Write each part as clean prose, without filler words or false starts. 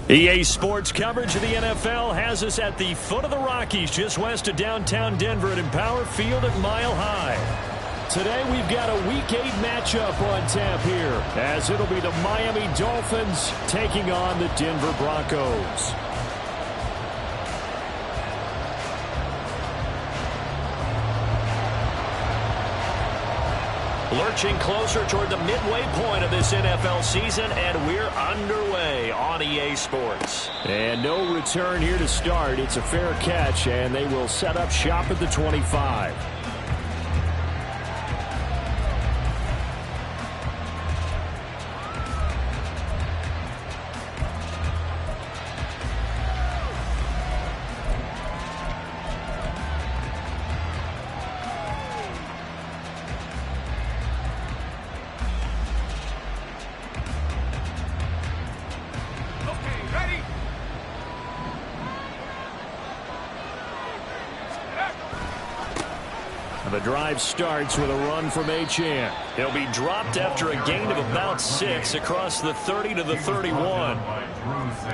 EA Sports coverage of the NFL has us at the foot of the Rockies, just west of downtown Denver at Empower Field at Mile High. Today we've got a Week 8 matchup on tap here, as it'll be the Miami Dolphins taking on the Denver Broncos. Lurching closer toward the midway point of this NFL season, and we're underway on EA Sports. And no return here to start. It's a fair catch, and they will set up shop at the 25. The drive starts with a run from Achane. He'll be dropped after a gain of about 6 across the 30 to the 31.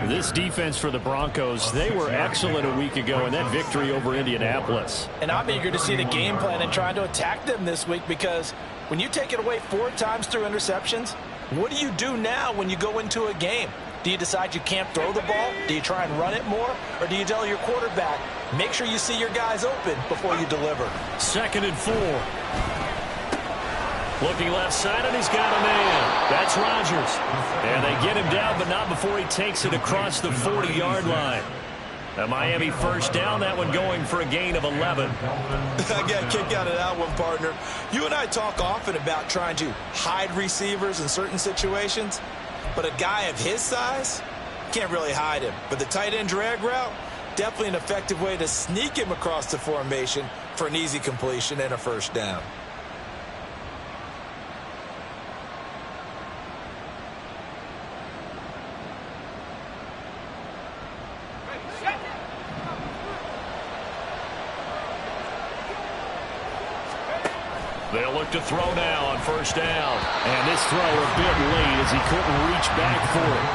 This defense for the Broncos, they were excellent a week ago in that victory over Indianapolis. And I'm eager to see the game plan and trying to attack them this week, because when you take it away 4 times through interceptions, what do you do now when you go into a game? Do you decide you can't throw the ball? Do you try and run it more? Or do you tell your quarterback, make sure you see your guys open before you deliver? 2nd and 4. Looking left side, and he's got a man. That's Rodgers. And they get him down, but not before he takes it across the 40-yard line. A Miami first down, that one going for a gain of 11. I got a kick out of that one, partner. You and I talk often about trying to hide receivers in certain situations. But a guy of his size, can't really hide him. But the tight end drag route, definitely an effective way to sneak him across the formation for an easy completion and a first down. They'll look to throw now on first down. And this throw a bit late as he couldn't reach back for it.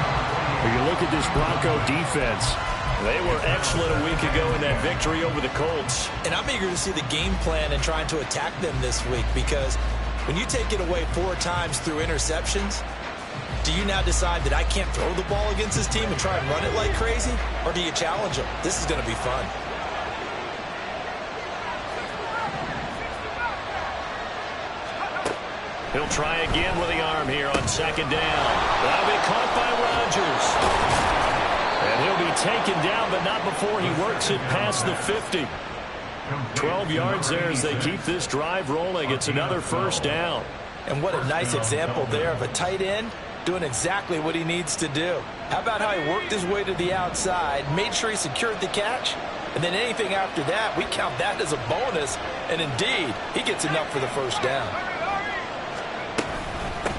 When you look at this Bronco defense, they were excellent a week ago in that victory over the Colts. And I'm eager to see the game plan and trying to attack them this week, because when you take it away 4 times through interceptions, do you now decide that I can't throw the ball against this team and try and run it like crazy? Or do you challenge them? This is going to be fun. He'll try again with the arm here on 2nd down. That'll be caught by Rodgers. And he'll be taken down, but not before he works it past the 50. 12 yards there as they keep this drive rolling. It's another first down. And what a nice example there of a tight end doing exactly what he needs to do. How about how he worked his way to the outside, made sure he secured the catch, and then anything after that, we count that as a bonus. And indeed, he gets enough for the first down.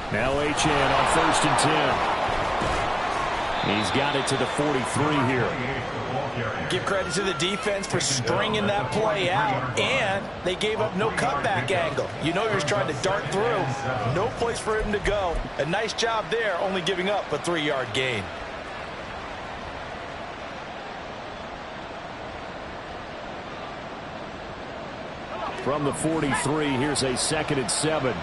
Now Achane on 1st and 10. He's got it to the 43 here. Give credit to the defense for stringing that play out, and they gave up no cutback angle. You know you're trying to dart through. No place for him to go. A nice job there, only giving up a 3-yard gain. From the 43, here's a 2nd and 7.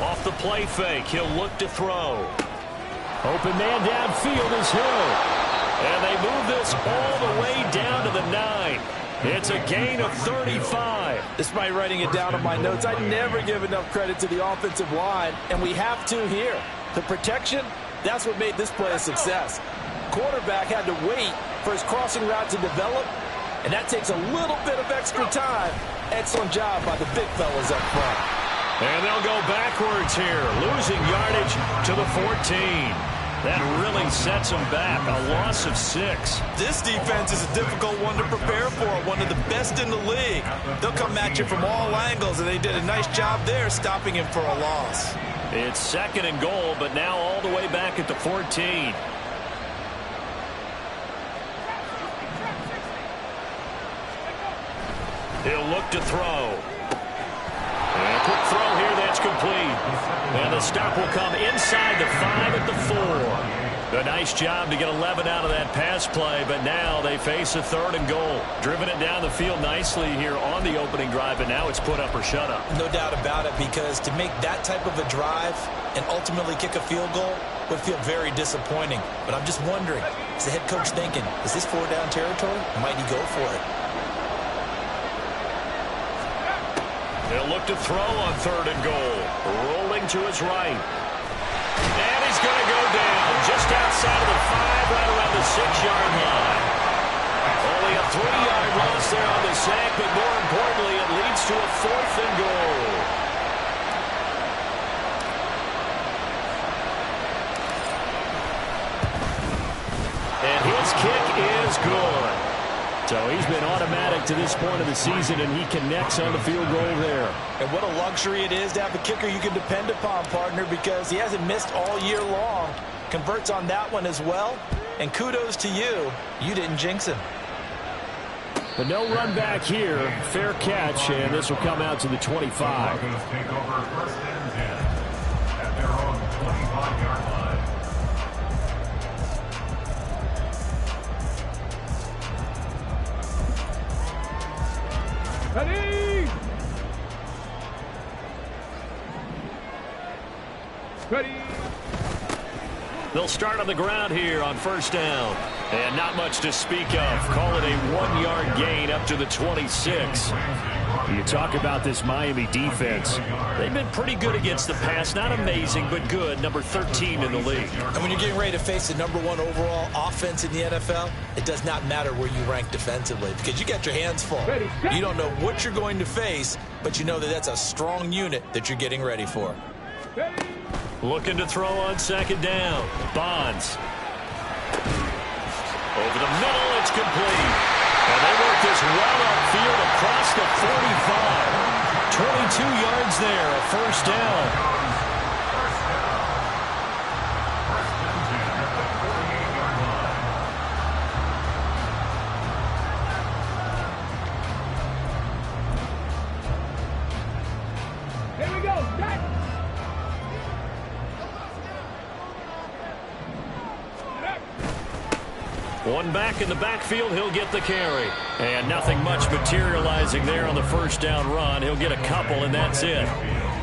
Off the play fake, he'll look to throw. Open man downfield is Hill. And they move this all the way down to the 9. It's a gain of 35. Despite writing it down on my notes, I never give enough credit to the offensive line, and we have to here. The protection, that's what made this play a success. Quarterback had to wait for his crossing route to develop, and that takes a little bit of extra time. Excellent job by the big fellas up front. And they'll go backwards here, losing yardage to the 14. That really sets them back, a loss of 6. This defense is a difficult one to prepare for, one of the best in the league. They'll come at you from all angles, and they did a nice job there stopping him for a loss. It's 2nd and goal, but now all the way back at the 14. He'll look to throw. complete. And the stop will come inside the 5 at the 4. A nice job to get 11 out of that pass play, but now they face a 3rd and goal. Driven it down the field nicely here on the opening drive, and now it's put up or shut up. No doubt about it, because to make that type of a drive and ultimately kick a field goal would feel very disappointing. But I'm just wondering, is the head coach thinking, is this 4-down territory? Might he go for it? They'll look to throw on 3rd and goal. Rolling to his right. And he's going to go down just outside of the 5, right around the 6-yard line. Only a 3-yard loss there on the sack, but more importantly, it leads to a 4th and goal. And his kick is good. So he's been automatic to this point of the season, and he connects on the field goal there. And what a luxury it is to have a kicker you can depend upon, partner, because he hasn't missed all year long. Converts on that one as well. And kudos to you. You didn't jinx him. But no run back here. Fair catch, and this will come out to the 25. Broncos take over 1st and 10 at their own 25-yard line. Ready! Ready! They'll start on the ground here on 1st down. And not much to speak of. Call it a 1-yard gain up to the 26. You talk about this Miami defense. They've been pretty good against the pass. Not amazing, but good. Number 13 in the league. And when you're getting ready to face the #1 overall offense in the NFL, it does not matter where you rank defensively, because you got your hands full. You don't know what you're going to face, but you know that that's a strong unit that you're getting ready for. Looking to throw on 2nd down. Bonds. Over the middle, it's complete. And they work this well upfield across the 45. 22 yards there, a 1st down. Here we go, start! One back in the backfield, he'll get the carry. And nothing much materializing there on the 1st down run. He'll get a couple, and that's it.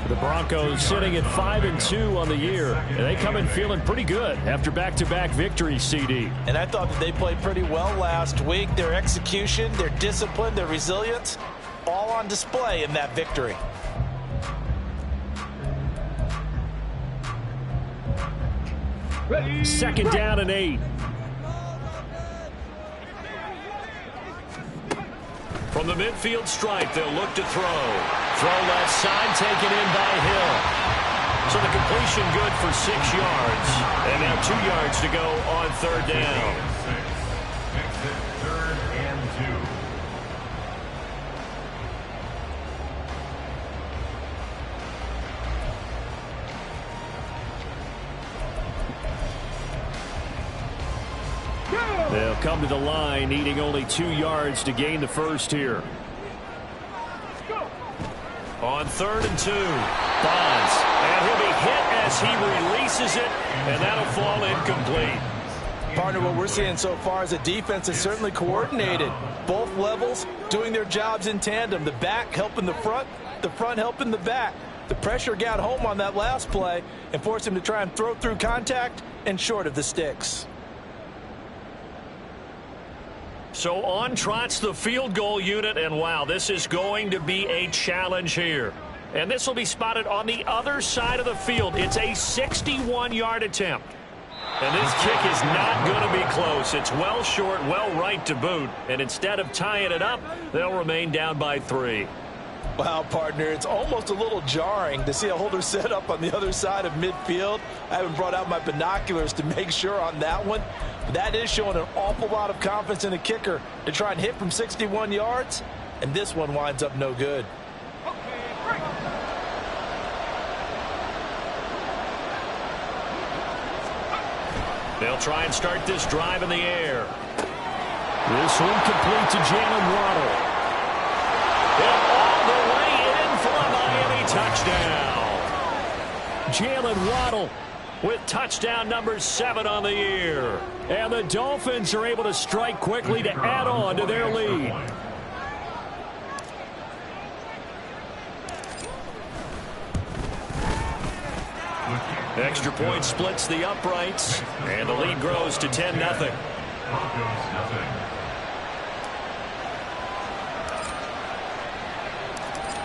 The Broncos sitting at 5-2 on the year. And they come in feeling pretty good after back-to-back victories, CD. And I thought that they played pretty well last week. Their execution, their discipline, their resilience, all on display in that victory. Ready! 2nd down and 8. From the midfield stripe, they'll look to throw. Throw left side, taken in by Hill. So the completion good for 6 yards. And now 2 yards to go on 3rd down. Makes it 3rd and 2. They'll come to the line, needing only 2 yards to gain the 1st here. On 3rd and 2, Bonds. And he'll be hit as he releases it, and that'll fall incomplete. Partner, what we're seeing so far is a defense that's certainly coordinated. Both levels doing their jobs in tandem. The back helping the front helping the back. The pressure got home on that last play and forced him to try and throw through contact and short of the sticks. So on trots the field goal unit, and wow, this is going to be a challenge here. And this will be spotted on the other side of the field. It's a 61-yard attempt. And this kick is not going to be close. It's well short, well right to boot. And instead of tying it up, they'll remain down by 3. Wow, partner, it's almost a little jarring to see a holder set up on the other side of midfield. I haven't brought out my binoculars to make sure on that one. But that is showing an awful lot of confidence in the kicker to try and hit from 61 yards. And this one winds up no good. They'll try and start this drive in the air. This one complete to Jalen Waddle. And all the way in for a Miami touchdown. Jalen Waddle with touchdown number 7 on the year. And the Dolphins are able to strike quickly to add on to their lead. Extra point splits the uprights, and the lead grows to 10-0.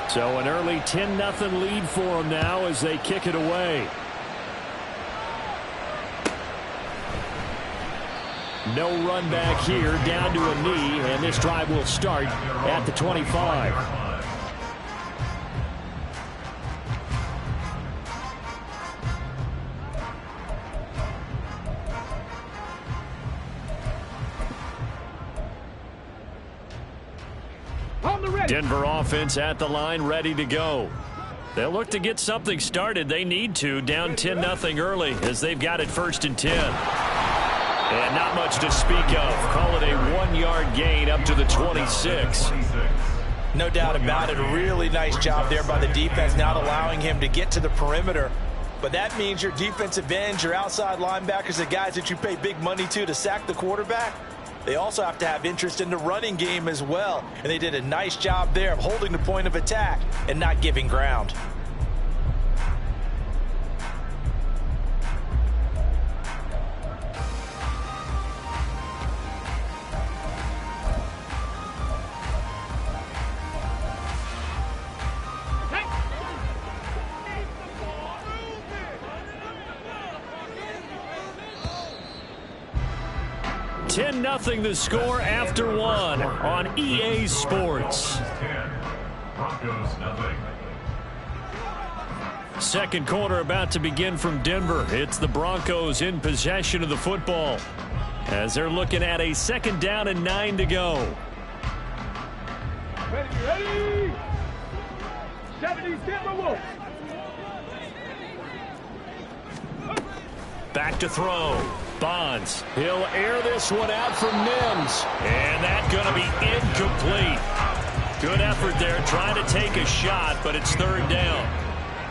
So an early 10-0 lead for them now as they kick it away. No run back here, down to a knee, and this drive will start at the 25. Denver offense at the line, ready to go. They'll look to get something started. They need to, down 10-0 early as they've got it 1st and 10. And not much to speak of. Call it a 1-yard gain up to the 26. No doubt about it. A really nice job there by the defense, not allowing him to get to the perimeter. But that means your defensive ends, your outside linebackers, the guys that you pay big money to sack the quarterback, they also have to have interest in the running game as well. And they did a nice job there of holding the point of attack and not giving ground. Nothing the score after 1 on EA Sports. Second quarter about to begin from Denver. It's the Broncos in possession of the football as they're looking at a 2nd down and 9 to go. Ready. 70 Timberwolves. Back to throw. Bonds. He'll air this one out from Mims. And that's going to be incomplete. Good effort there trying to take a shot, but it's 3rd down.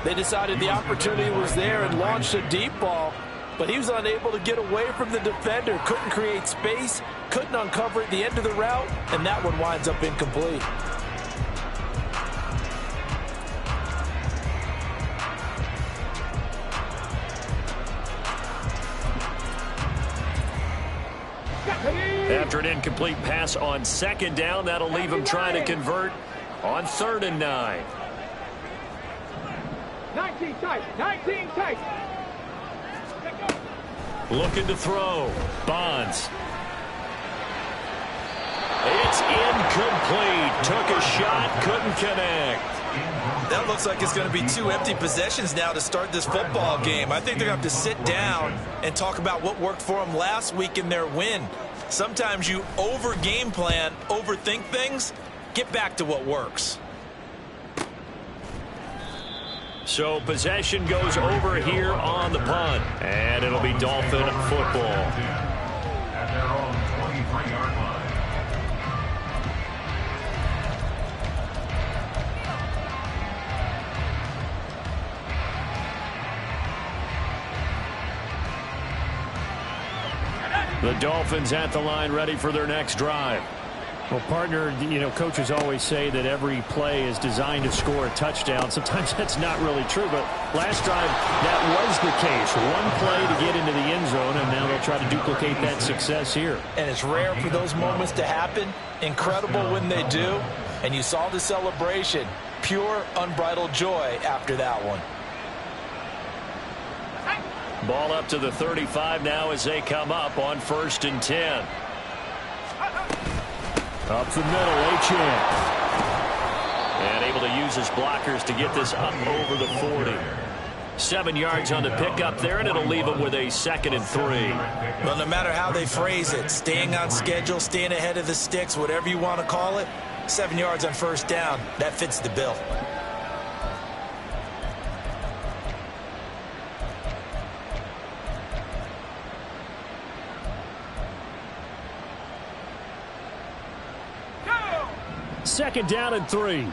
They decided the opportunity was there and launched a deep ball, but he was unable to get away from the defender. Couldn't create space, couldn't uncover at the end of the route, and that one winds up incomplete. After an incomplete pass on 2nd down, that'll leave him trying to convert on 3rd and 9. 19 tight. 19 tight. Looking to throw. Bonds. It's incomplete. Took a shot, couldn't connect. That looks like it's going to be 2 empty possessions now to start this football game. I think they're going to have to sit down and talk about what worked for them last week in their win. Sometimes you over-game plan, overthink things. Get back to what works. So possession goes over here on the punt. And it'll be Dolphin football. At their own 23-yard line. The Dolphins at the line ready for their next drive. Well, partner, coaches always say that every play is designed to score a touchdown. Sometimes that's not really true, but last drive that was the case. One play to get into the end zone, and now they'll try to duplicate that success here. And it's rare for those moments to happen. Incredible when they do. And you saw the celebration. Pure, unbridled joy after that one. Ball up to the 35 now as they come up on 1st and 10. Up the middle, Achane. And able to use his blockers to get this up over the 40. 7 yards on the pickup there, and it'll leave him with a 2nd and 3. Well, no matter how they phrase it, staying on schedule, staying ahead of the sticks, whatever you want to call it, 7 yards on 1st down, that fits the bill. Second down and 3.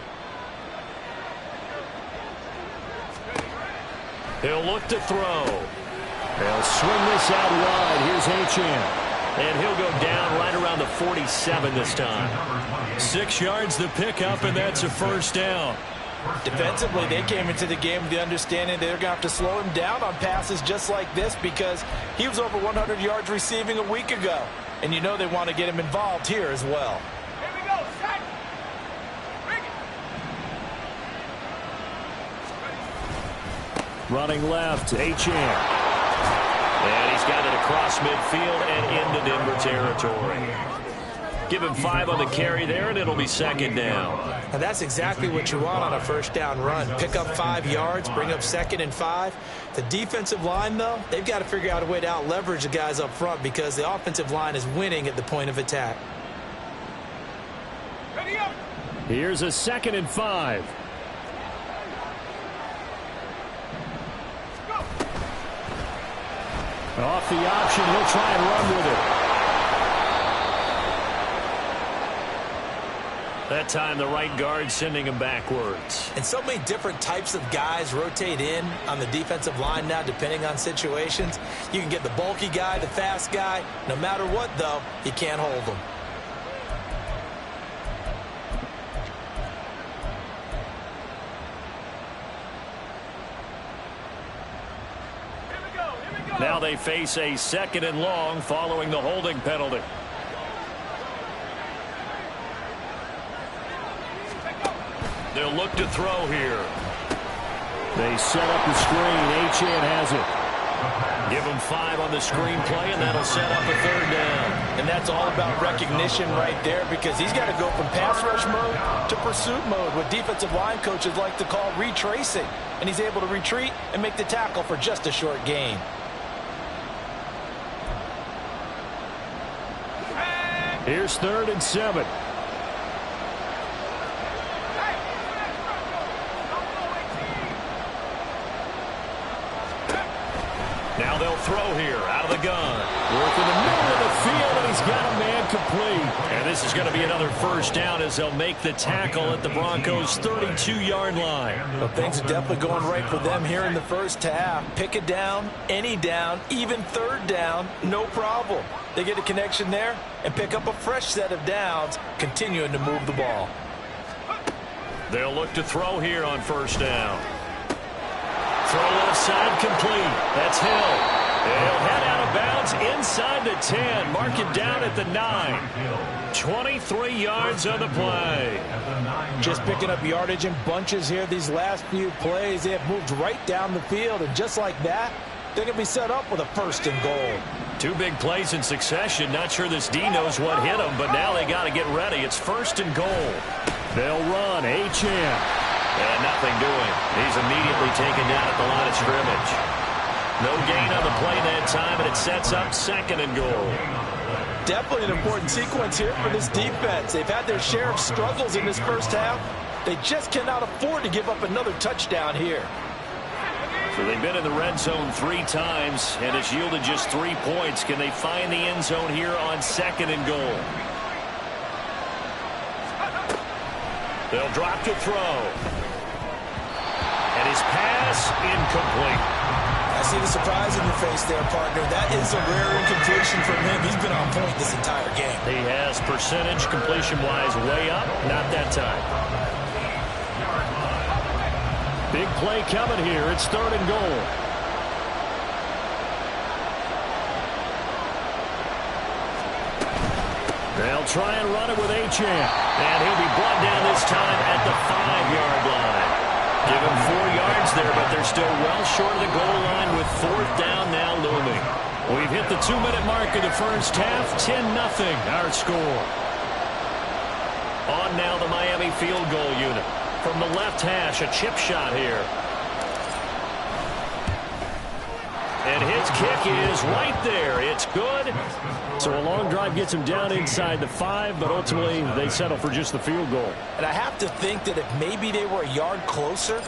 He'll look to throw. They'll swing this out wide. Here's Achane. And he'll go down right around the 47 this time. 6 yards the pickup, and that's a first down. Defensively, they came into the game with the understanding they're going to have to slow him down on passes just like this because he was over 100 yards receiving a week ago. And you know they want to get him involved here as well. Here we go. Set. Bring it. Running left, Achane. And he's got it across midfield and into Denver territory. Give him 5 on the carry there, and it'll be second down. And that's exactly what you want on a first down run. Pick up 5 yards, bring up 2nd and 5. The defensive line, though, they've got to figure out a way to out-leverage the guys up front because the offensive line is winning at the point of attack. Ready up. Here's a 2nd and 5. Off the option, he'll try and run with it. That time the right guard sending him backwards. And so many different types of guys rotate in on the defensive line now depending on situations. You can get the bulky guy, the fast guy. No matter what, though, you can't hold them. Now they face a 2nd and long following the holding penalty. They'll look to throw here. They set up the screen. Achane has it. Give him 5 on the screen play, and that'll set up a 3rd down. And that's all about recognition right there because he's got to go from pass rush mode to pursuit mode, what defensive line coaches like to call retracing. And he's able to retreat and make the tackle for just a short gain. Here's 3rd and 7. Now they'll throw here out of the gun. Work in the middle of the field, and he's got a man complete. And this is going to be another first down as they'll make the tackle at the Broncos' 32-yard line. Well, things are definitely going right for them here in the first half. Pick a down, any down, even 3rd down, no problem. They get a connection there and pick up a fresh set of downs, continuing to move the ball. They'll look to throw here on first down. Throw left side complete. That's Hill. He'll head out of bounds inside the 10. Mark it down at the 9. 23 yards on the play. Just picking up yardage in bunches here these last few plays. They have moved right down the field, and just like that, they're going to be set up with a 1st and goal. 2 big plays in succession. Not sure this D knows what hit him, but now they got to get ready. It's 1st and goal. They'll run. Achane. And nothing doing. He's immediately taken down at the line of scrimmage. No gain on the play that time, and it sets up 2nd and goal. Definitely an important sequence here for this defense. They've had their share of struggles in this first half. They just cannot afford to give up another touchdown here. So they've been in the red zone 3 times, and it's yielded just 3 points. Can they find the end zone here on 2nd and goal? They'll drop to throw. And his pass incomplete. I see the surprise in your face there, partner. That is a rare incompletion from him. He's been on point this entire game. He has percentage completion-wise way up. Not that time. Big play coming here. It's 3rd and goal. They'll try and run it with Achane. And he'll be brought down this time at the 5-yard line. Give him 4 yards there, but they're still well short of the goal line with 4th down now looming. We've hit the 2-minute mark of the first half. 10-0 our score. On now the Miami field goal unit. From the left hash, a chip shot here. And his kick is right there. It's good. So a long drive gets him down inside the 5, but ultimately they settle for just the field goal. And I have to think that if maybe they were a yard closer,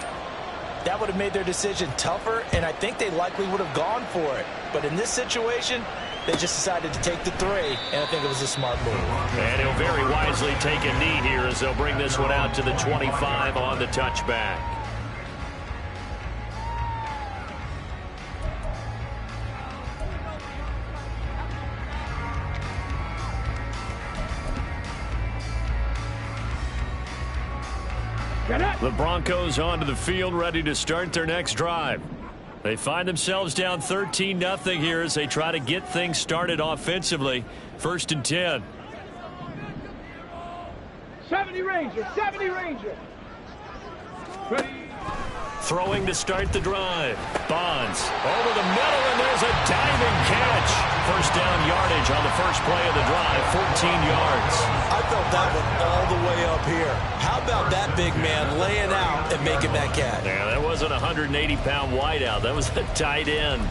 that would have made their decision tougher, and I think they likely would have gone for it. But in this situation, they just decided to take the 3, and I think it was a smart move. And he'll very wisely take a knee here as they'll bring this one out to the 25 on the touchback. The Broncos onto the field, ready to start their next drive. They find themselves down 13-0 here as they try to get things started offensively. 1st and 10. 70 Ranger, 70 Ranger. Ready. Throwing to start the drive. Bonds over the middle, and there's a diving catch. 1st down yardage on the first play of the drive, 14 yards. I felt that one all the way up here. How about that big man laying out and making that catch? Yeah, that wasn't a 180-pound wideout. That was a tight end.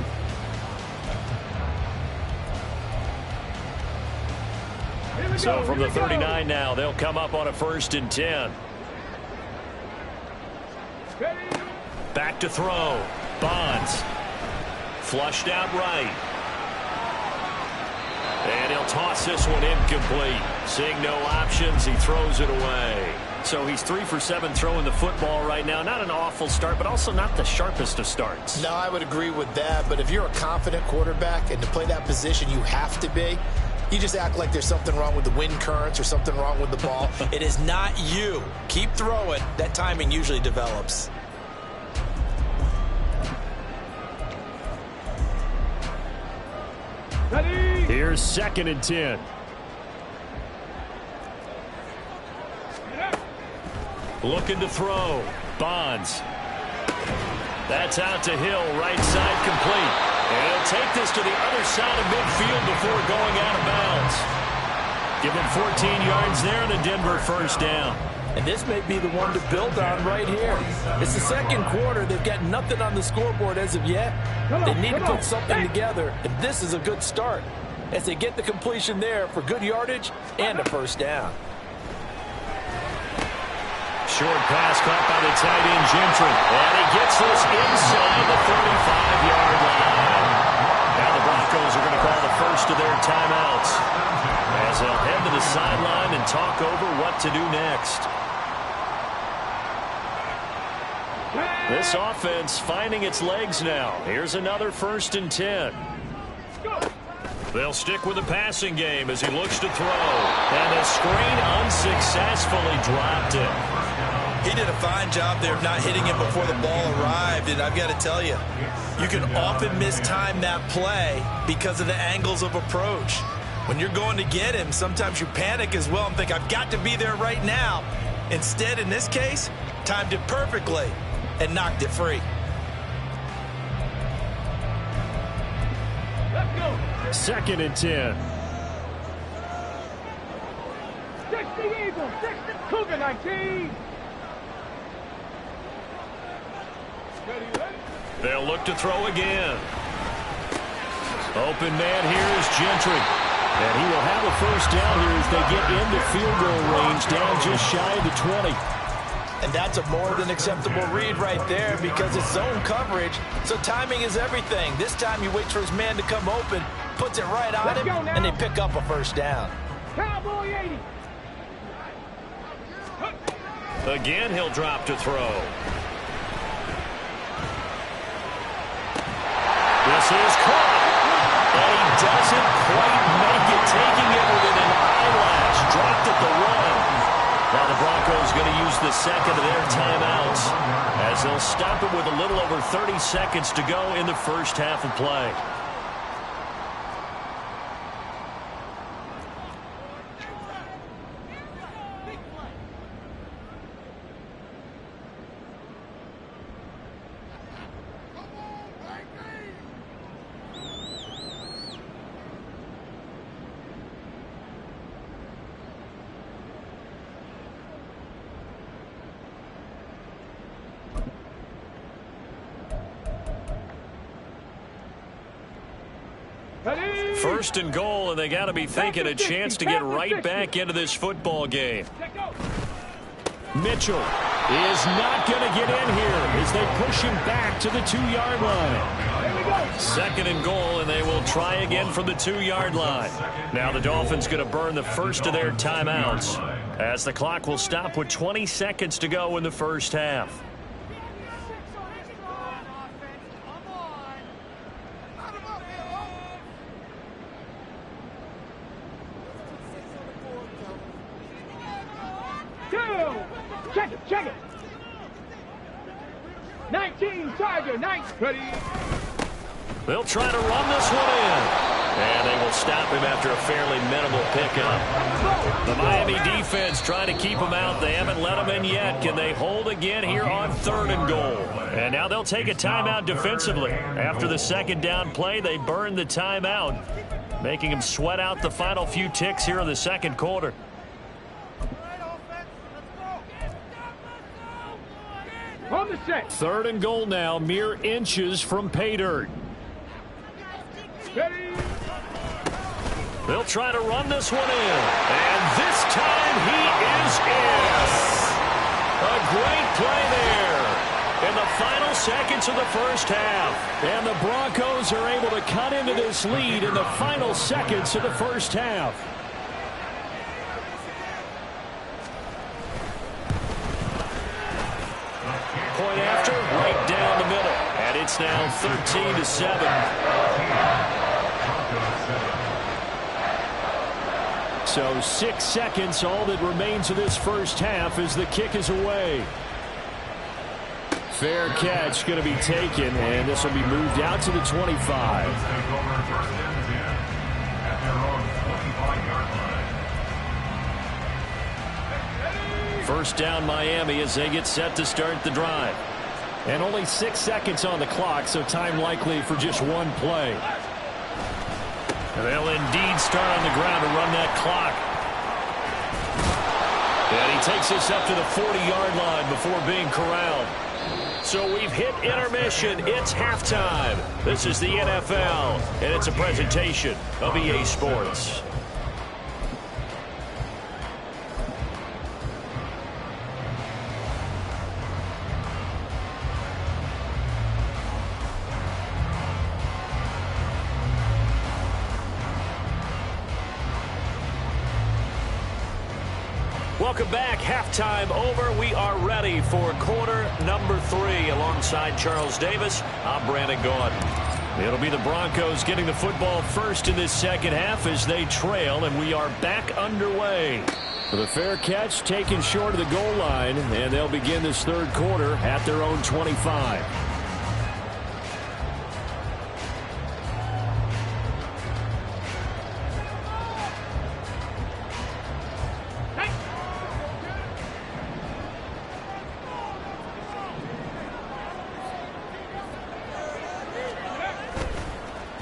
So from the 39 now, they'll come up on a 1st and 10. Back to throw. Bonds. Flushed out right. And he'll toss this one incomplete. Seeing no options, he throws it away. So he's 3 for 7 throwing the football right now. Not an awful start, but also not the sharpest of starts. No, I would agree with that. But if you're a confident quarterback and to play that position, you have to be. You just act like there's something wrong with the wind currents or something wrong with the ball. It is not you. Keep throwing. That timing usually develops. Here's 2nd and 10. Looking to throw. Bonds. That's out to Hill, right side complete. And he'll take this to the other side of midfield before going out of bounds. Give him 14 yards there and a Denver 1st down. And this may be the one to build on right here. It's the 2nd quarter. They've got nothing on the scoreboard as of yet. They need to put something together, and this is a good start as they get the completion there for good yardage and a 1st down. Short pass caught by the tight end Gentry. And he gets this inside the 35-yard line. Now the Broncos are going to call the first of their timeouts as they'll head to the sideline and talk over what to do next. This offense finding its legs now. Here's another 1st and 10. They'll stick with the passing game as he looks to throw. And the screen unsuccessfully dropped him. He did a fine job there of not hitting him before the ball arrived. And I've got to tell you, you can often mistime that play because of the angles of approach. When you're going to get him, sometimes you panic as well and think, I've got to be there right now. Instead, in this case, timed it perfectly and knocked it free. Let's go. 2nd and 10. 60 Eagles, 60 Cougar 19. They'll look to throw again. Open man here is Gentry. And he will have a 1st down here as they get into field goal range, down just shy of the 20. And that's a more than acceptable read right there because it's zone coverage, so timing is everything. This time he waits for his man to come open, puts it right on him, and they pick up a 1st down. Cowboy 80. Again, he'll drop to throw. This is caught. And he doesn't quite make it, taking it within an eyelash. Dropped at the 1. Now the Broncos going to use the 2nd of their timeouts as they'll stop it with a little over 30 seconds to go in the 1st half of play. Ready. 1st and goal, and they got to be thinking a chance to get right back into this football game. Mitchell is not going to get in here as they push him back to the 2-yard line. 2nd and goal, and they will try again from the 2-yard line. Now the Dolphins going to burn the 1st of their timeouts as the clock will stop with 20 seconds to go in the 1st half. Check it, check it. 19, Tiger, 9. Ready. They'll try to run this one in. And they will stop him after a fairly minimal pickup. The Miami defense trying to keep him out. They haven't let him in yet. Can they hold again here on 3rd and goal? And now they'll take a timeout defensively. After the second down play, they burn the timeout, making him sweat out the final few ticks here in the second quarter. On the set. 3rd and goal now, mere inches from pay dirt. Ready. They'll try to run this one in. And this time he is in. A great play there in the final seconds of the first half. And the Broncos are able to cut into this lead in the final seconds of the first half. Point after, right down the middle. And it's now 13-7. So 6 seconds, all that remains of this first half as the kick is away. Fair catch going to be taken, and this will be moved out to the 25. First down Miami as they get set to start the drive. And only 6 seconds on the clock, so time likely for just one play. And they'll indeed start on the ground to run that clock. And he takes this up to the 40-yard line before being corralled. So we've hit intermission. It's halftime. This is the NFL, and it's a presentation of EA Sports. Welcome back. Halftime over. We are ready for quarter number 3. Alongside Charles Davis, I'm Brandon Gaudin. It'll be the Broncos getting the football first in this second half as they trail, and we are back underway. For the fair catch taken short of the goal line, and they'll begin this third quarter at their own 25.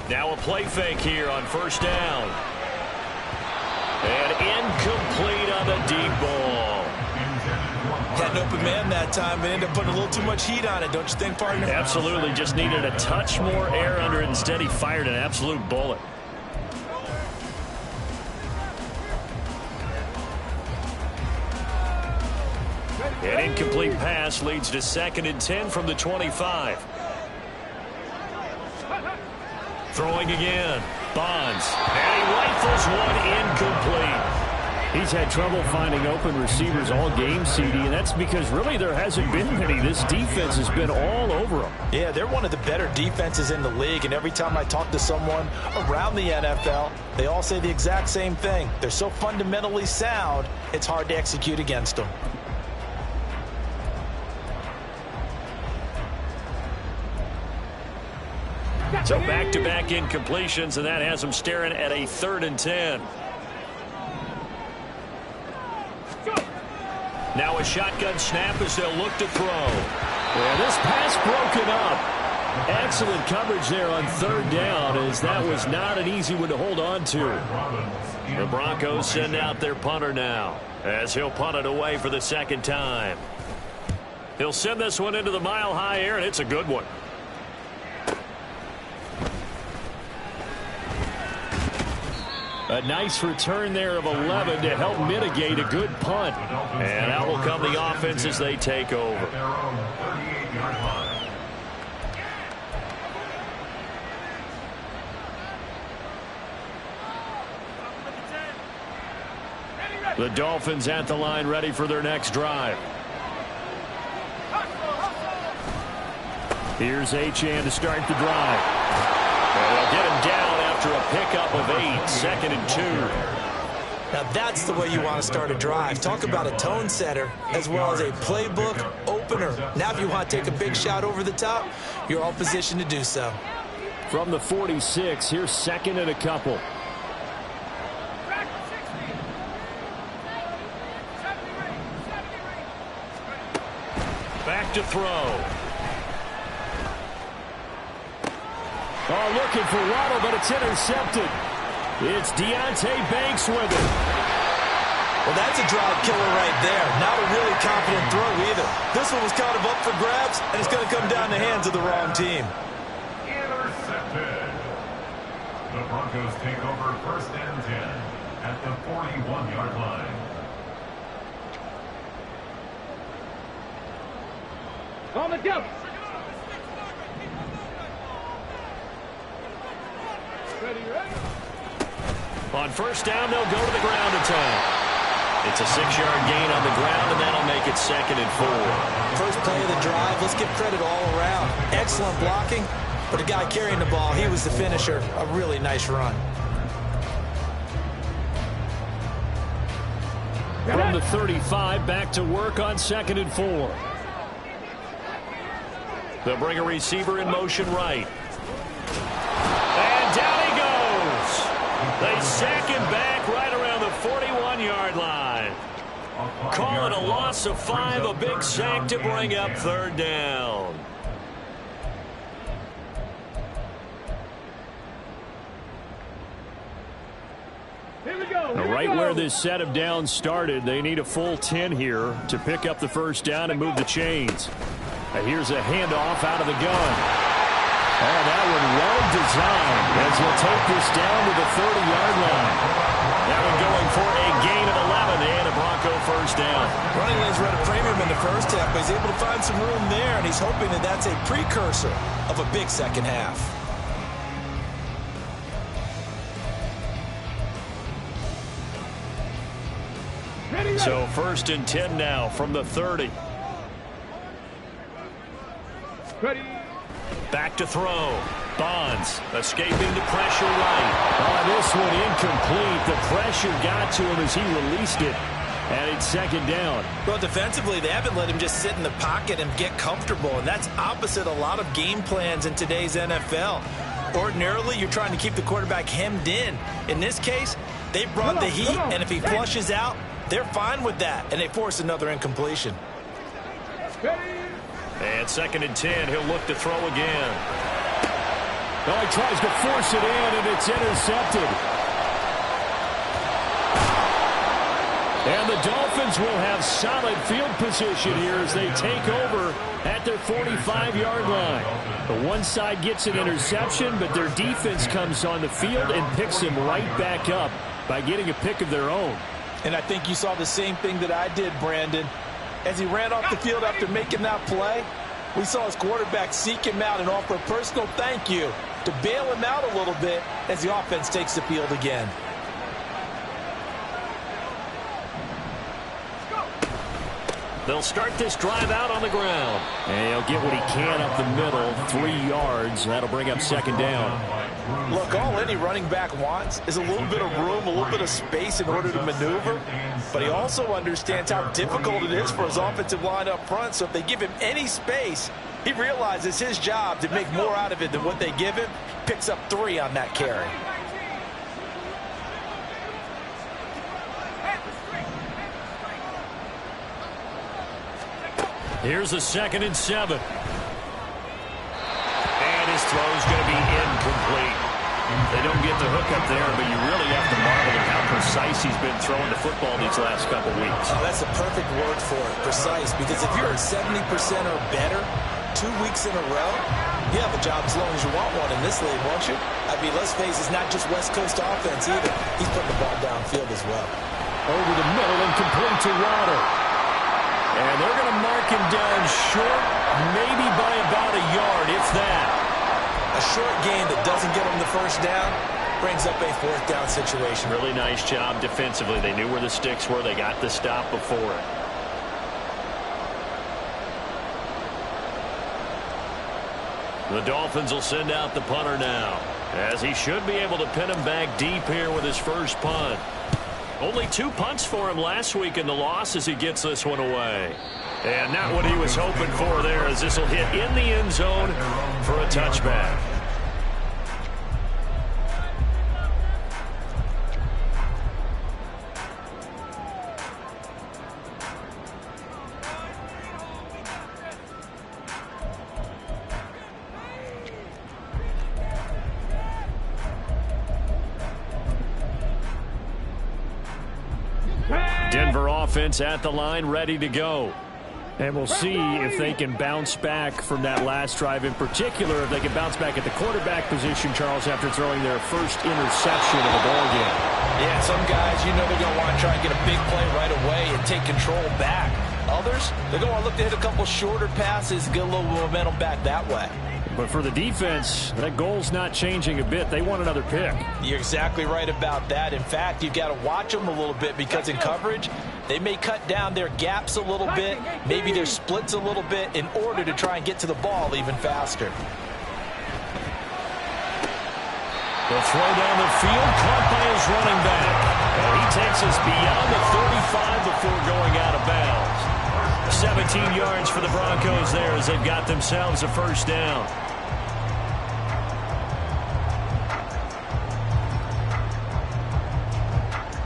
Now a play fake here on first down. And incomplete on the deep ball. Had an open man that time, but ended up putting a little too much heat on it, don't you think, partner? Absolutely. Just needed a touch more air under it. Instead, he fired an absolute bullet. An incomplete pass leads to 2nd and 10 from the 25. Throwing again. Bonds. And he rifles one incomplete. He's had trouble finding open receivers all game, CD, and that's because really there hasn't been many. This defense has been all over them. Yeah, they're one of the better defenses in the league, and every time I talk to someone around the NFL, they all say the exact same thing. They're so fundamentally sound, it's hard to execute against them. So back-to-back incompletions, and that has them staring at a 3rd and 10. Now a shotgun snap as they'll look to throw. And this pass broken up. Excellent coverage there on 3rd down, as that was not an easy one to hold on to. The Broncos send out their punter now, as he'll punt it away for the 2nd time. He'll send this one into the mile-high air, and it's a good one. A nice return there of 11 to help mitigate a good punt. And out will come the offense as they take over. The Dolphins at the line ready for their next drive. Here's Achane to start the drive. And they'll get him down after a pickup of 8, 2nd and 2. Now that's the way you want to start a drive. Talk about a tone setter as well as a playbook opener. Now if you want to take a big shot over the top, you're all positioned to do so. From the 46, here's second and a couple. Back to throw. Oh, looking for Waddle, but it's intercepted. It's Deonte Banks with it. Well, that's a drive killer right there. Not a really confident throw either. This one was kind of up for grabs, and it's going to come down the hands of the wrong team. Intercepted. The Broncos take over first and 10 at the 41-yard line. On the jump. Ready. On first down, they'll go to the ground attack. It's a 6-yard gain on the ground, and that'll make it second and 4. First play of the drive, let's give credit all around. Excellent blocking, but the guy carrying the ball, he was the finisher. A really nice run. From the 35, back to work on second and 4. They'll bring a receiver in motion right. And down he goes. They sack him back right around the 41-yard line. Call it a loss of 5, a big sack to bring up third down. Here we go. Right where this set of downs started, they need a full 10 here to pick up the first down and move the chains. Here's a handoff out of the gun. Oh, that one well designed as he'll take this down to the 30-yard line. That one going for a gain of 11 and a Bronco first down. Running lanes were at a premium in the first half, but he's able to find some room there, and he's hoping that that's a precursor of a big second half. So first and 10 now from the 30. Ready. Back to throw. Bonds escaping the pressure right. Oh, this one incomplete. The pressure got to him as he released it. And it's second down. Well, defensively, they haven't let him just sit in the pocket and get comfortable, and that's opposite a lot of game plans in today's NFL. Ordinarily, you're trying to keep the quarterback hemmed in. In this case, they brought the heat, and if he flushes out, they're fine with that, and they force another incompletion. And second and 10, he'll look to throw again. Oh, he tries to force it in, and it's intercepted. And the Dolphins will have solid field position here as they take over at their 45-yard line. The one side gets an interception, but their defense comes on the field and picks them right back up by getting a pick of their own. And I think you saw the same thing that I did, Brandon. As he ran off the field after making that play, we saw his quarterback seek him out and offer a personal thank you to bail him out a little bit as the offense takes the field again. They'll start this drive out on the ground. And he'll get what he can up the middle, 3 yards. That'll bring up second down. Look, all any running back wants is a little bit of room, a little bit of space in order to maneuver. But he also understands how difficult it is for his offensive line up front. So if they give him any space, he realizes his job to make more out of it than what they give him. Picks up 3 on that carry. Here's a second and 7. And his throw's going to be incomplete. They don't get the hook up there, but you really have to marvel at how precise he's been throwing the football these last couple weeks. Oh, that's a perfect word for it, precise, because if you're at 70% or better 2 weeks in a row, you have a job as long as you want one in this league, won't you? I mean, let's face it, it's not just West Coast offense either. He's putting the ball downfield as well. Over the middle and complete to Waddle. And they're going to mark him down short, maybe by about a yard, if that. A short gain that doesn't get him the first down brings up a fourth down situation. Really nice job defensively. They knew where the sticks were. They got the stop before it. The Dolphins will send out the punter now, as he should be able to pin him back deep here with his first punt. Only 2 punts for him last week in the loss as he gets this one away. And not what he was hoping for there, as this will hit in the end zone for a touchback. Denver offense at the line, ready to go. And we'll see if they can bounce back from that last drive, in particular if they can bounce back at the quarterback position, Charles, after throwing their first interception of the ball game. Yeah, some guys, you know, they're going to want to try and get a big play right away and take control back. Others, they're going to want to look to hit a couple shorter passes, get a little momentum back that way. But for the defense, that goal's not changing a bit. They want another pick. You're exactly right about that. In fact, you've got to watch them a little bit, because in coverage, they may cut down their gaps a little bit, maybe their splits a little bit, in order to try and get to the ball even faster. The throw down the field, caught by his running back. And he takes us beyond the 35 before going out of bounds. 17 yards for the Broncos there as they've got themselves a first down.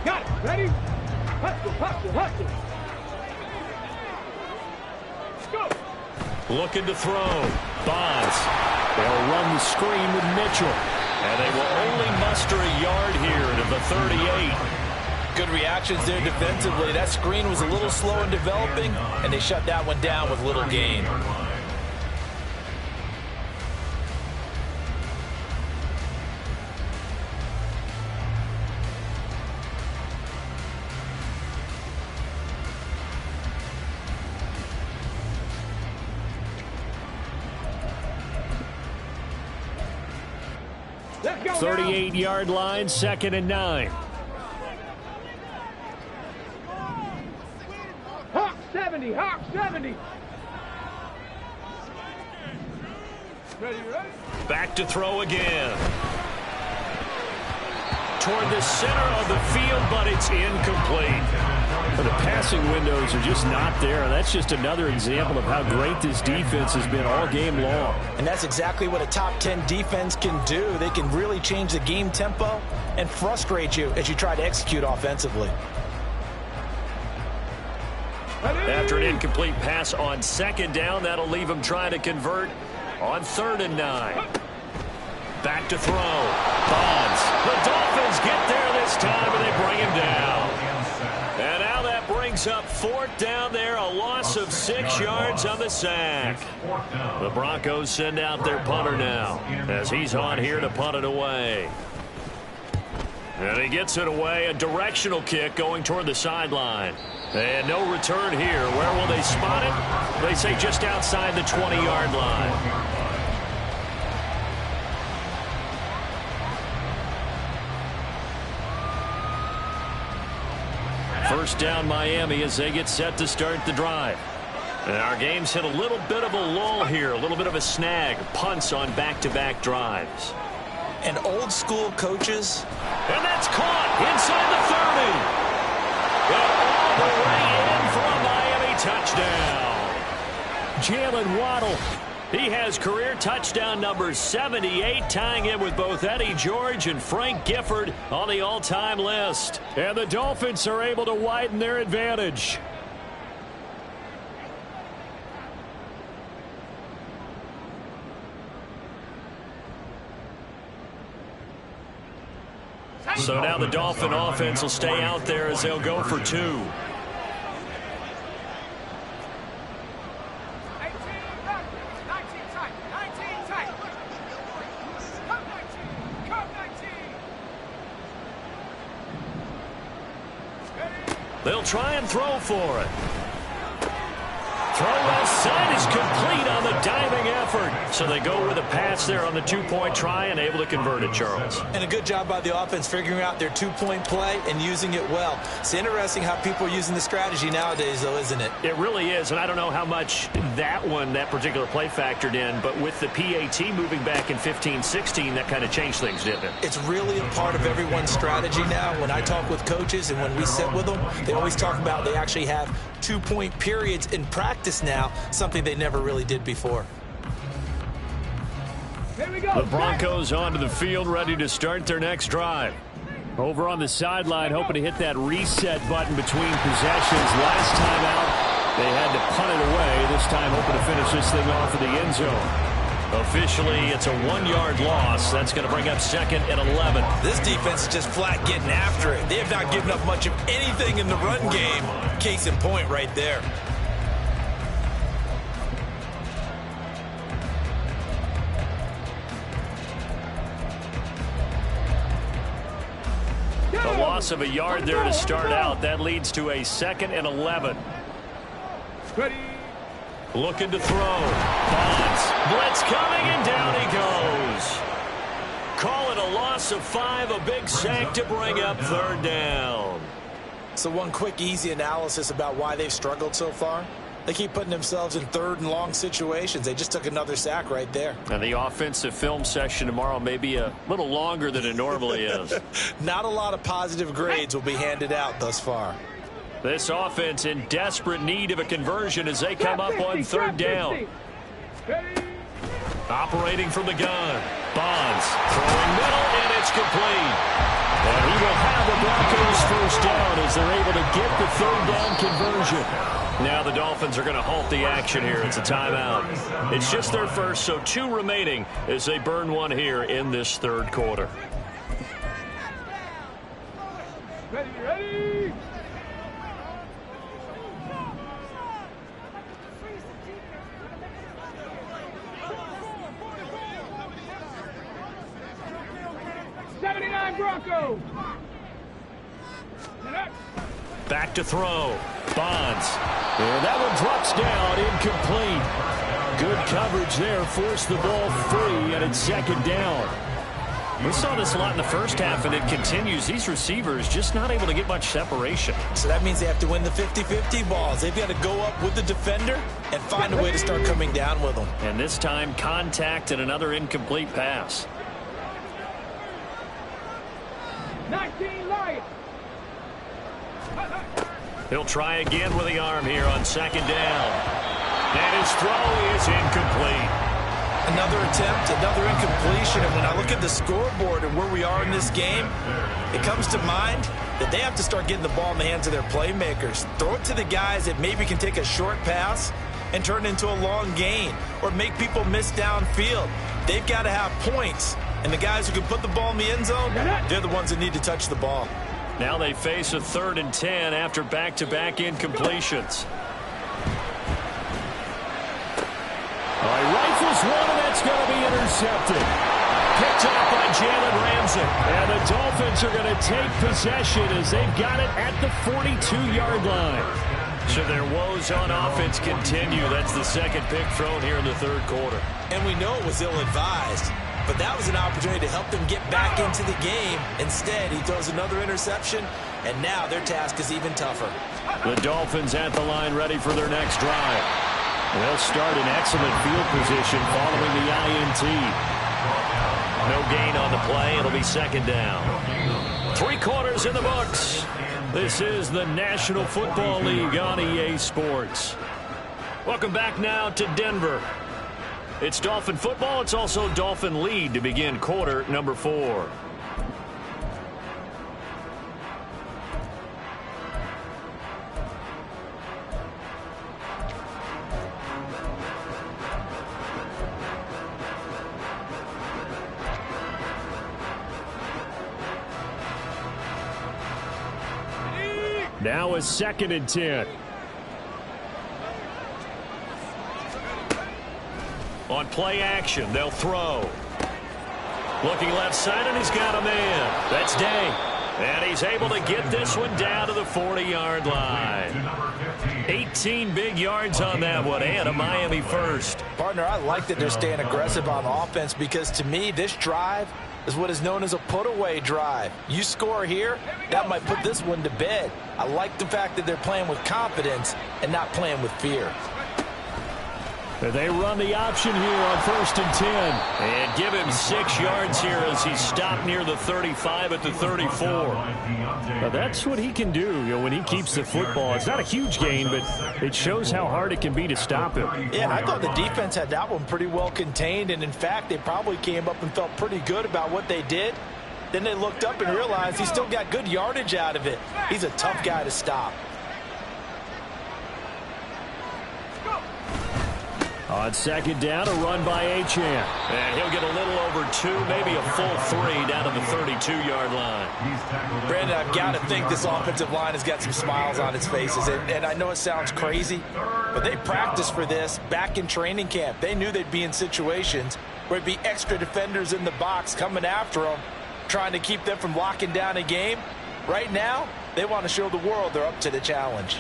Got it. Ready? Hustle, hustle, hustle. Go. Looking to throw. Bonds. They'll run the screen with Mitchell. And they will only muster a yard here to the 38. Good reactions there defensively. That screen was a little slow in developing, and they shut that one down with little gain. Let's go. 38-yard line, 2nd and 9. Hawk 70, Hawk 70. Ready, ready? Back to throw again. Toward the center of the field, but it's incomplete. The passing windows are just not there. That's just another example of how great this defense has been all game long. And that's exactly what a top 10 defense can do. They can really change the game tempo and frustrate you as you try to execute offensively. After an incomplete pass on 2nd down, that'll leave them trying to convert on 3rd and 9. Back to throw. Bonds. The Dolphins get there this time, and they bring him down. And now that brings up 4th down there, a loss of 6 yards on the sack. The Broncos send out their punter now, as he's on here to punt it away. And he gets it away, a directional kick going toward the sideline. And no return here. Where will they spot it? They say just outside the 20-yard line. First down Miami as they get set to start the drive. And our game's hit a little bit of a lull here, a little bit of a snag. Punts on back-to-back drives. And old school coaches. And that's caught inside the 30. And all the way in for a Miami touchdown. Jalen Waddle. He has career touchdown number 78, tying in with both Eddie George and Frank Gifford on the all-time list. And the Dolphins are able to widen their advantage. So now the Dolphin offense will stay out there as they'll go for 2. They'll try and throw for it. Throw left side is complete on the diving effort. So they go with a pass there on the two-point try and able to convert it, Charles. And a good job by the offense figuring out their two-point play and using it well. It's interesting how people are using the strategy nowadays, though, isn't it? It really is, and I don't know how much that particular play factored in, but with the PAT moving back in 15-16, that kind of changed things, didn't it? It's really a part of everyone's strategy now. When I talk with coaches and when we sit with them, they always talk about they actually have two-point periods in practice now, something they never really did before. Here we go. The Broncos onto the field, ready to start their next drive. Over on the sideline, hoping to hit that reset button between possessions. Last time out, they had to punt it away. This time, hoping to finish this thing off in the end zone. Officially, it's a 1-yard loss. That's going to bring up 2nd and 11. This defense is just flat getting after it. They have not given up much of anything in the run game. Case in point right there. A loss of a yard there to start out. That leads to a 2nd and 11. Ready. Looking to throw. Bonds. Blitz coming, and down he goes. Call it a loss of 5, a big sack to bring up 3rd down. So one quick, easy analysis about why they've struggled so far. They keep putting themselves in 3rd and long situations. They just took another sack right there. And the offensive film session tomorrow may be a little longer than it normally is. Not a lot of positive grades will be handed out thus far. This offense in desperate need of a conversion as they come up on 3rd down. Operating from the gun. Bonds throwing middle, and it's complete. And he will have the Broncos 1st down as they're able to get the 3rd down conversion. Now the Dolphins are going to halt the action here. It's a timeout. It's just their first, so 2 remaining as they burn one here in this 3rd quarter. Ready, ready. Broncos. Back to throw. Bonds. And that one drops down, incomplete. Good coverage there. Forced the ball free, and it's 2nd down. We saw this a lot in the first half, and it continues. These receivers just not able to get much separation. So that means they have to win the 50-50 balls. They've got to go up with the defender and find a way to start coming down with them. And this time, contact and another incomplete pass. 19 Lions. He'll try again with the arm here on 2nd down. And his throw is incomplete. Another attempt, another incompletion. And when I look at the scoreboard and where we are in this game, it comes to mind that they have to start getting the ball in the hands of their playmakers. Throw it to the guys that maybe can take a short pass and turn it into a long gain or make people miss downfield. They've got to have points. And the guys who can put the ball in the end zone, they're the ones that need to touch the ball. Now they face a 3rd and 10 after back-to-back incompletions. All right, rifles one, and that's going to be intercepted. Picked up by Jalen Ramsey. And the Dolphins are going to take possession as they've got it at the 42-yard line. So their woes on offense continue. That's the 2nd pick thrown here in the 3rd quarter. And we know it was ill-advised. But that was an opportunity to help them get back into the game. Instead, he throws another interception, and now their task is even tougher. The Dolphins at the line ready for their next drive. They'll start in excellent field position following the INT. No gain on the play. It'll be 2nd down. 3 quarters in the books. This is the National Football League on EA Sports. Welcome back now to Denver. It's Dolphin football. It's also Dolphin lead to begin quarter number 4. Now a 2nd and 10. On play action, they'll throw. Looking left side, and he's got a man. That's Day. And he's able to get this one down to the 40-yard line. 18 big yards on that one, and a Miami first. Partner, I like that they're staying aggressive on offense because, to me, this drive is what is known as a put-away drive. You score here, that might put this one to bed. I like the fact that they're playing with confidence and not playing with fear. They run the option here on 1st and 10. And give him 6 yards here as he stopped near the 35 at the 34. Now that's what he can do, when he keeps the football. It's not a huge gain, but it shows how hard it can be to stop him. Yeah, and I thought the defense had that one pretty well contained. And, in fact, they probably came up and felt pretty good about what they did. Then they looked up and realized he still got good yardage out of it. He's a tough guy to stop. On 2nd down, a run by Achane. And he'll get a little over 2, maybe a full 3 down to the 32-yard line. Brandon, I've got to think this offensive line has got some smiles on its faces. And I know it sounds crazy, but they practiced for this back in training camp. They knew they'd be in situations where it'd be extra defenders in the box coming after them, trying to keep them from locking down a game. Right now, they want to show the world they're up to the challenge.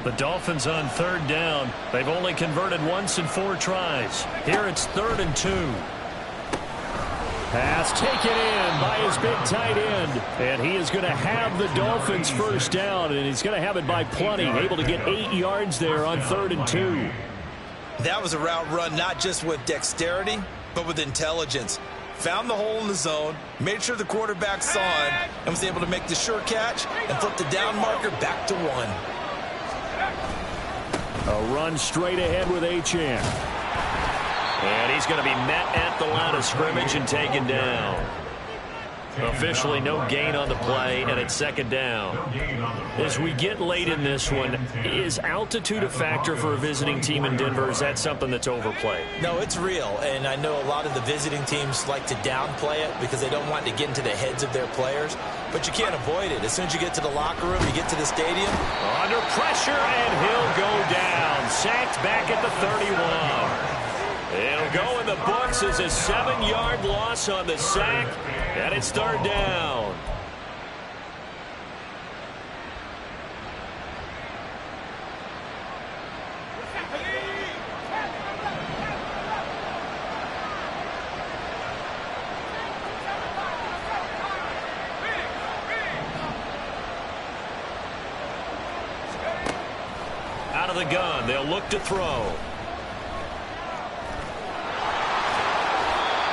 The Dolphins on 3rd down. They've only converted once in 4 tries. Here it's 3rd and 2. Pass taken in by his big tight end. And he is going to have the Dolphins 1st down, and he's going to have it by plenty. Able to get 8 yards there on 3rd and 2. That was a route run not just with dexterity, but with intelligence. Found the hole in the zone, made sure the quarterback saw it, and was able to make the sure catch and flip the down marker back to 1. A run straight ahead with Achane. And he's going to be met at the line of scrimmage and taken down. Officially no gain on the play, and it's 2nd down. As we get late in this one, is altitude a factor for a visiting team in Denver? Is that something that's overplayed? No, it's real, and I know a lot of the visiting teams like to downplay it because they don't want to get into the heads of their players, but you can't avoid it. As soon as you get to the locker room, you get to the stadium. Under pressure, and he'll go down. Sacked back at the 31. It'll go in the books as a 7-yard loss on the sack, and it's 3rd down. Out of the gun, they'll look to throw.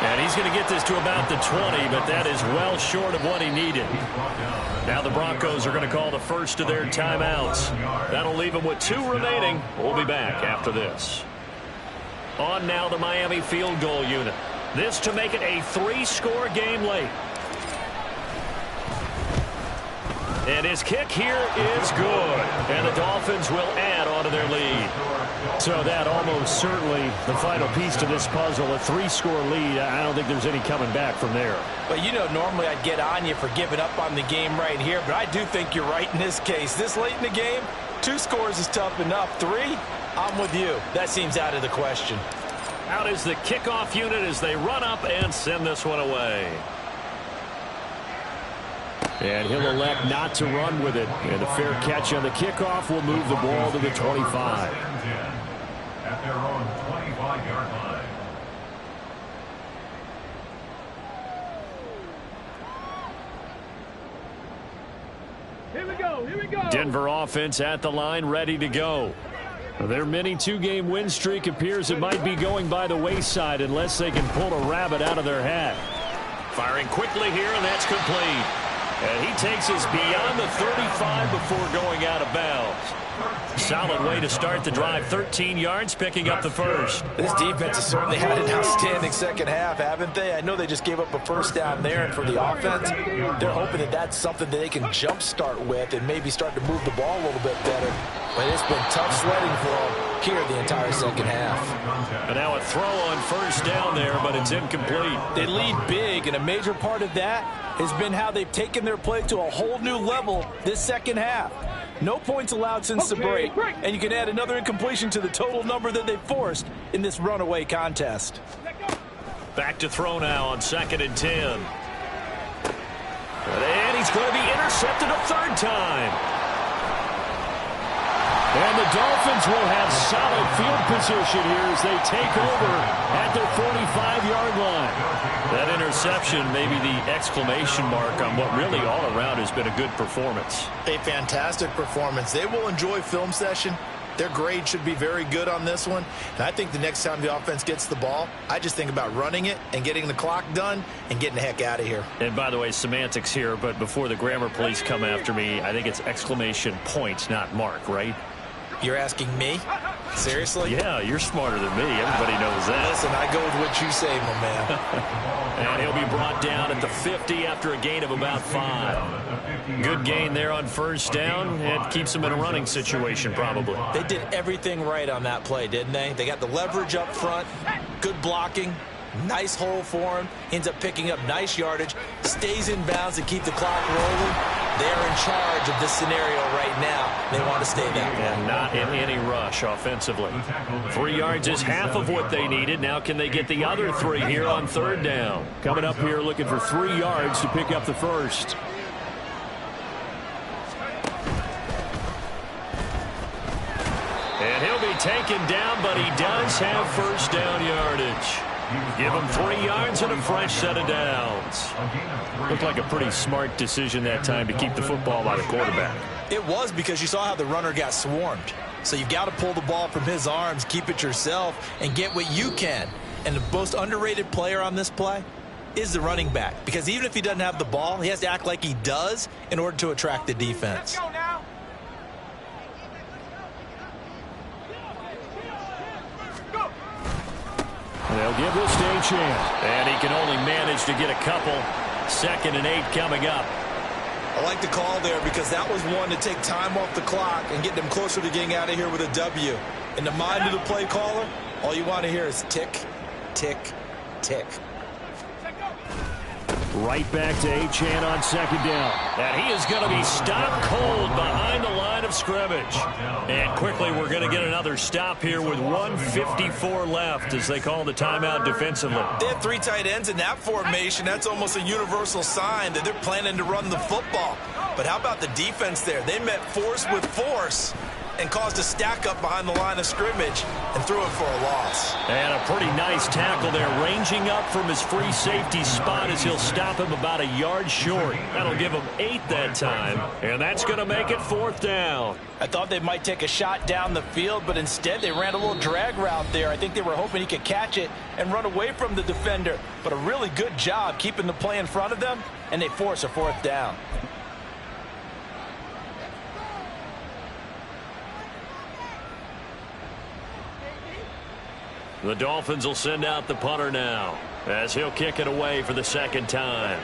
And he's going to get this to about the 20, but that is well short of what he needed. Now the Broncos are going to call the first of their timeouts. That'll leave them with 2 remaining. We'll be back after this. On now the Miami field goal unit. This to make it a 3-score game late. And his kick here is good. And the Dolphins will add on to their lead. So that almost certainly the final piece to this puzzle, a 3-score lead. I don't think there's any coming back from there. Well, normally I'd get on you for giving up on the game right here, but I do think you're right in this case. This late in the game, 2 scores is tough enough. 3, I'm with you. That seems out of the question. Out is the kickoff unit as they run up and send this one away. And he'll elect not to run with it. And a fair catch on the kickoff will move the ball to the 25. At their own 25-yard line. Here we go, here we go. Denver offense at the line, ready to go. Their mini 2-game win streak appears it might be going by the wayside unless they can pull a rabbit out of their hat. Firing quickly here, and that's complete. And he takes us beyond the 35 before going out of bounds. Solid way to start the drive. 13 yards, picking up the first. This defense has certainly had an outstanding second half, haven't they? I know they just gave up a first down there, and for the offense, they're hoping that that's something that they can jumpstart with and maybe start to move the ball a little bit better. But it's been tough sledding for them here the entire second half. And now a throw on first down there, but it's incomplete. They lead big, and a major part of that has been how they've taken their play to a whole new level this second half. No points allowed since the break, and you can add another incompletion to the total number that they've forced in this runaway contest. Back to throw now on 2nd and 10. And he's It's going to be intercepted a third time. And the Dolphins will have solid field position here as they take over at their 45-yard line. That interception may be the exclamation mark on what really all around has been a good performance. A fantastic performance. They will enjoy film session. Their grade should be very good on this one. And I think the next time the offense gets the ball, I just think about running it and getting the clock done and getting the heck out of here. And by the way, semantics here, but before the grammar police come after me, I think it's exclamation point, not mark, right? You're asking me? Seriously? Yeah, you're smarter than me. Everybody knows that. Listen, I go with what you say, my man. And he'll be brought down at the 50 after a gain of about 5. Good gain there on first down. It keeps them in a running situation, probably. They did everything right on that play, didn't they? They got the leverage up front, good blocking, nice hole for him, ends up picking up nice yardage, stays in bounds to keep the clock rolling. They're in charge of this scenario right now. They want to stay that way. And not in any rush offensively. 3 yards is half of what they needed. Now can they get the other 3 here on third down? Coming up here looking for 3 yards to pick up the first. And he'll be taken down, but he does have first down yardage. Give him 3 yards and a fresh set of downs. Looked like a pretty smart decision that time to keep the football by the quarterback. It was, because you saw how the runner got swarmed. So you've got to pull the ball from his arms, keep it yourself, and get what you can. And the most underrated player on this play is the running back. Because even if he doesn't have the ball, he has to act like he does in order to attract the defense. Let's go now. They'll give this to a chance. And he can only manage to get a couple. 2nd and 8 coming up. I like the call there because that was one to take time off the clock and get them closer to getting out of here with a W. In the mind of the play caller, all you want to hear is tick, tick, tick. Right back to Achane on 2nd down. And he is going to be stopped cold behind the line of scrimmage. And quickly we're going to get another stop here with 1:54 left as they call the timeout defensively. They had 3 tight ends in that formation. That's almost a universal sign that they're planning to run the football. But how about the defense there? They met force with force and caused a stack up behind the line of scrimmage and threw it for a loss. And a pretty nice tackle there, ranging up from his free safety spot as he'll stop him about a yard short. That'll give him 8 that time, and that's going to make it 4th down. I thought they might take a shot down the field, but instead they ran a little drag route there. I think they were hoping he could catch it and run away from the defender. But a really good job keeping the play in front of them, and they force a 4th down. The Dolphins will send out the punter now as he'll kick it away for the 2nd time.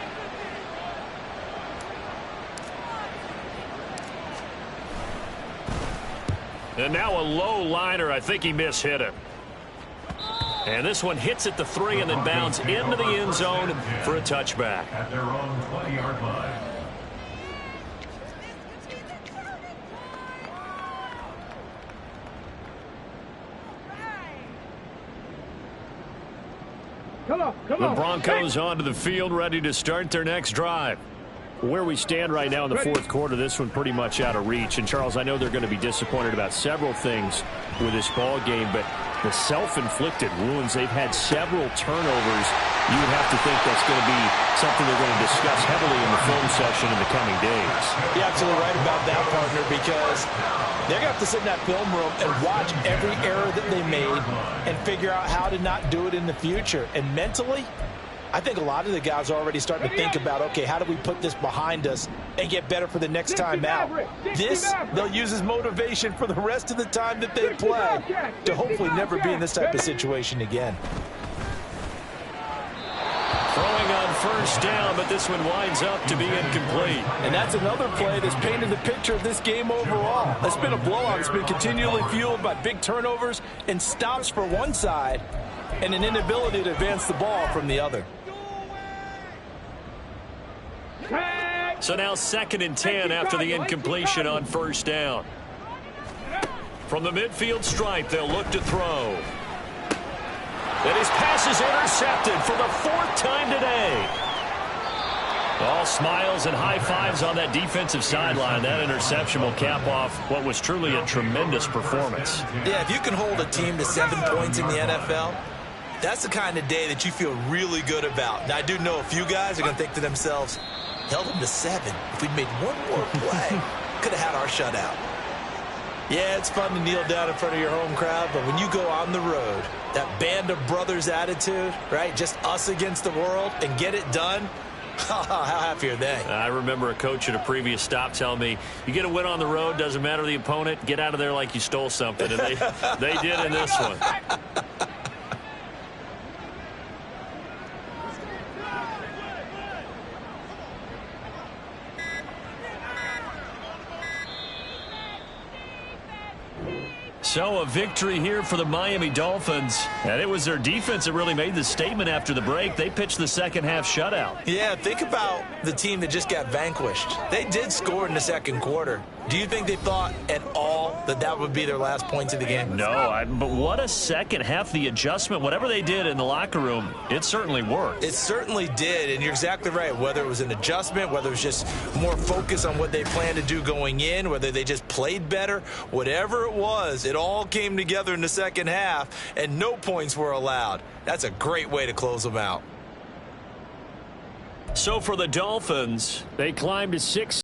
And now a low liner. I think he mishit it. And this one hits at the 3 and then bounds into the end zone for a touchback. At their own 20-yard line. The Broncos onto the field, ready to start their next drive. Where we stand right now in the 4th quarter, this one pretty much out of reach. And, Charles, I know they're going to be disappointed about several things with this ball game, but the self-inflicted wounds, they've had several turnovers. You would have to think that's going to be something they're going to discuss heavily in the film session in the coming days. You're absolutely right about that, partner, because they're going to have to sit in that film room and watch every error that they made and figure out how to not do it in the future. And mentally, I think a lot of the guys are already starting to think about, okay, how do we put this behind us and get better for the next time out? This, they'll use as motivation for the rest of the time that they play to hopefully never be in this type of situation again. Throwing on first down, but this one winds up to be incomplete. And that's another play that's painted the picture of this game overall. It's been a blowout. It's been continually fueled by big turnovers and stops for one side and an inability to advance the ball from the other. So now 2nd and 10 after the incompletion on first down. From the midfield stripe, they'll look to throw. And his pass is intercepted for the 4th time today. All smiles and high fives on that defensive sideline. That interception will cap off what was truly a tremendous performance. Yeah, if you can hold a team to 7 points in the NFL, that's the kind of day that you feel really good about. Now, I do know a few guys are going to think to themselves, held them to 7. If we'd made one more play, could have had our shutout. Yeah, it's fun to kneel down in front of your home crowd, but when you go on the road, that band of brothers attitude, right, just us against the world, and get it done, how happy are they? I remember a coach at a previous stop telling me, you get a win on the road, doesn't matter the opponent, get out of there like you stole something. And they did in this one. So a victory here for the Miami Dolphins. And it was their defense that really made the statement after the break. They pitched the second half shutout. Yeah, think about the team that just got vanquished. They did score in the second quarter. Do you think they thought at all that that would be their last points of the game? No, but what a second half. The adjustment, whatever they did in the locker room, it certainly worked. It certainly did, and you're exactly right. Whether it was an adjustment, whether it was just more focus on what they planned to do going in, whether they just played better, whatever it was, it all came together in the second half, and no points were allowed. That's a great way to close them out. So for the Dolphins, they climbed to 6.